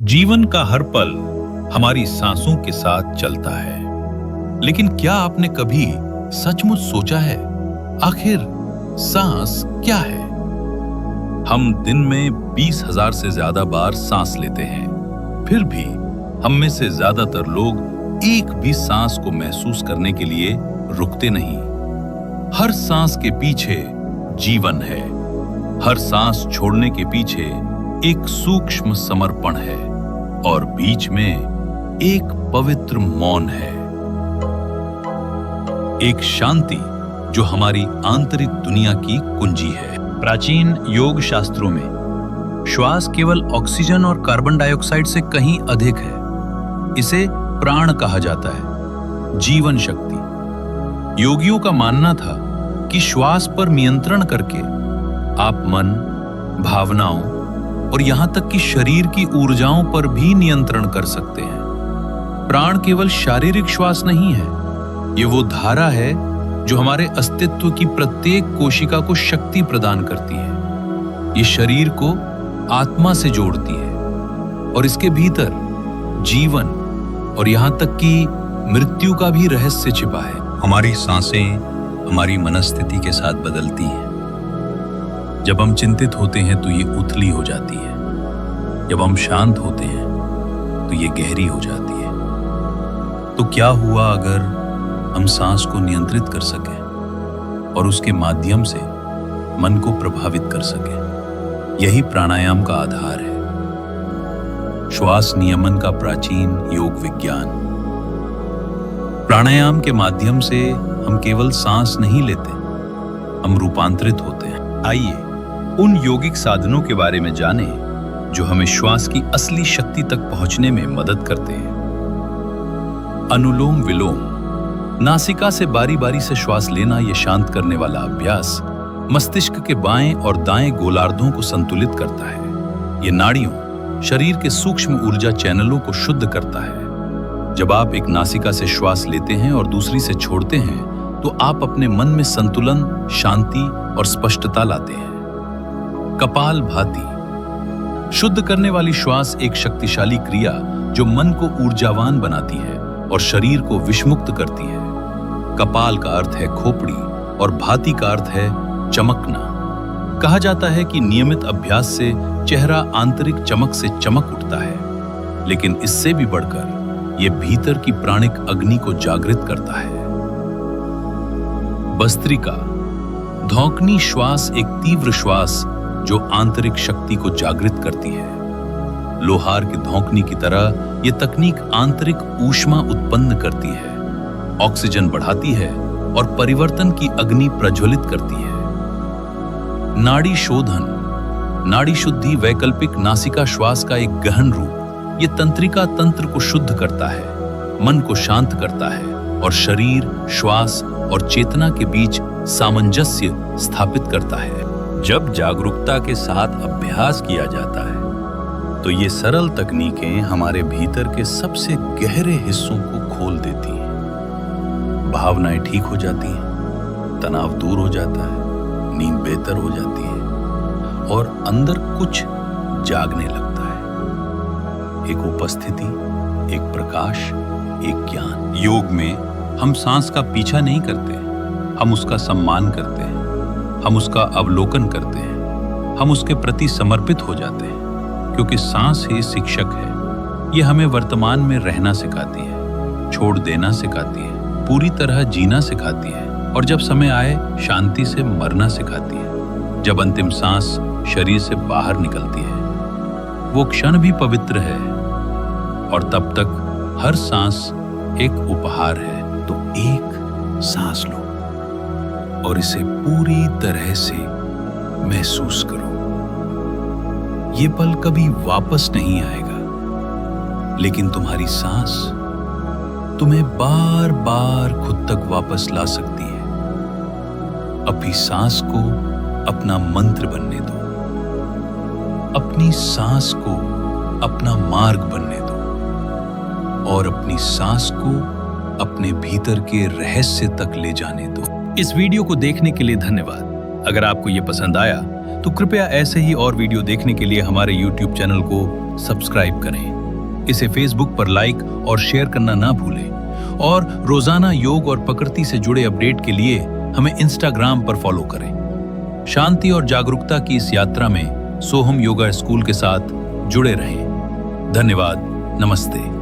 जीवन का हर पल हमारी सांसों के साथ चलता है, लेकिन क्या आपने कभी सचमुच सोचा है आखिर सांस क्या है? हम दिन में 20,000 से ज्यादा बार सांस लेते हैं, फिर भी हम में से ज्यादातर लोग एक भी सांस को महसूस करने के लिए रुकते नहीं। हर सांस के पीछे जीवन है, हर सांस छोड़ने के पीछे एक सूक्ष्म समर्पण है और बीच में एक पवित्र मौन है, एक शांति जो हमारी आंतरिक दुनिया की कुंजी है। प्राचीन योग शास्त्रों में श्वास केवल ऑक्सीजन और कार्बन डाइऑक्साइड से कहीं अधिक है। इसे प्राण कहा जाता है, जीवन शक्ति। योगियों का मानना था कि श्वास पर नियंत्रण करके आप मन, भावनाओं और यहां तक कि शरीर की ऊर्जाओं पर भी नियंत्रण कर सकते हैं। प्राण केवल शारीरिक श्वास नहीं है, ये वो धारा है जो हमारे अस्तित्व की प्रत्येक कोशिका को शक्ति प्रदान करती है। ये शरीर को आत्मा से जोड़ती है और इसके भीतर जीवन और यहां तक कि मृत्यु का भी रहस्य छिपा है। हमारी सांसें हमारी मनस्थिति के साथ बदलती हैं। जब हम चिंतित होते हैं तो ये उथली हो जाती है, जब हम शांत होते हैं तो ये गहरी हो जाती है। तो क्या हुआ अगर हम सांस को नियंत्रित कर सकें और उसके माध्यम से मन को प्रभावित कर सकें? यही प्राणायाम का आधार है, श्वास नियमन का प्राचीन योग विज्ञान। प्राणायाम के माध्यम से हम केवल सांस नहीं लेते, हम रूपांतरित होते हैं। आइए उन यौगिक साधनों के बारे में जानें जो हमें श्वास की असली शक्ति तक पहुंचने में मदद करते हैं। अनुलोम विलोम, नासिका से बारी बारी से श्वास लेना यह शांत करने वाला अभ्यास मस्तिष्क के बाएं और दाएं गोलार्धों को संतुलित करता है। यह नाड़ियों, शरीर के सूक्ष्म ऊर्जा चैनलों को शुद्ध करता है। जब आप एक नासिका से श्वास लेते हैं और दूसरी से छोड़ते हैं तो आप अपने मन में संतुलन, शांति और स्पष्टता लाते हैं। कपाल भाती, शुद्ध करने वाली श्वास एक शक्तिशाली क्रिया जो मन को ऊर्जावान बनाती है और शरीर को विषमुक्त करती है। कपाल का अर्थ है खोपड़ी और भाती का अर्थ है चमकना। कहा जाता है कि नियमित अभ्यास से चेहरा आंतरिक चमक से चमक उठता है, लेकिन इससे भी बढ़कर यह भीतर की प्राणिक अग्नि को जागृत करता है। भस्त्रिका, धौंकनी श्वास एक तीव्र श्वास जो आंतरिक शक्ति को जागृत करती है। लोहार की धौंकनी की तरह यह तकनीक आंतरिक ऊष्मा उत्पन्न करती है, ऑक्सीजन बढ़ाती है और परिवर्तन की अग्नि प्रज्वलित करती है। नाड़ी शोधन, नाड़ी शुद्धि वैकल्पिक नासिका श्वास का एक गहन रूप। यह तंत्रिका तंत्र को शुद्ध करता है, मन को शांत करता है और शरीर, श्वास और चेतना के बीच सामंजस्य स्थापित करता है। जब जागरूकता के साथ अभ्यास किया जाता है तो ये सरल तकनीकें हमारे भीतर के सबसे गहरे हिस्सों को खोल देती हैं। भावनाएं ठीक हो जाती हैं, तनाव दूर हो जाता है, नींद बेहतर हो जाती है और अंदर कुछ जागने लगता है। एक उपस्थिति, एक प्रकाश, एक ज्ञान। योग में हम सांस का पीछा नहीं करते, हम उसका सम्मान करते हैं, हम उसका अवलोकन करते हैं, हम उसके प्रति समर्पित हो जाते हैं, क्योंकि सांस ही शिक्षक है। यह हमें वर्तमान में रहना सिखाती है, छोड़ देना सिखाती है, पूरी तरह जीना सिखाती है और जब समय आए शांति से मरना सिखाती है। जब अंतिम सांस शरीर से बाहर निकलती है वो क्षण भी पवित्र है और तब तक हर सांस एक उपहार है। तो एक सांस लो और इसे पूरी तरह से महसूस करो। ये पल कभी वापस नहीं आएगा, लेकिन तुम्हारी सांस तुम्हें बार बार खुद तक वापस ला सकती है। अपनी सांस को अपना मंत्र बनने दो, अपनी सांस को अपना मार्ग बनने दो और अपनी सांस को अपने भीतर के रहस्य तक ले जाने दो। इस वीडियो को देखने के लिए धन्यवाद। अगर आपको ये पसंद आया तो कृपया ऐसे ही और वीडियो देखने के लिए हमारे YouTube चैनल को सब्सक्राइब करें। इसे फेसबुक पर लाइक और शेयर करना ना भूलें और रोजाना योग और प्रकृति से जुड़े अपडेट के लिए हमें इंस्टाग्राम पर फॉलो करें। शांति और जागरूकता की इस यात्रा में सोहम योगा स्कूल के साथ जुड़े रहें। धन्यवाद। नमस्ते।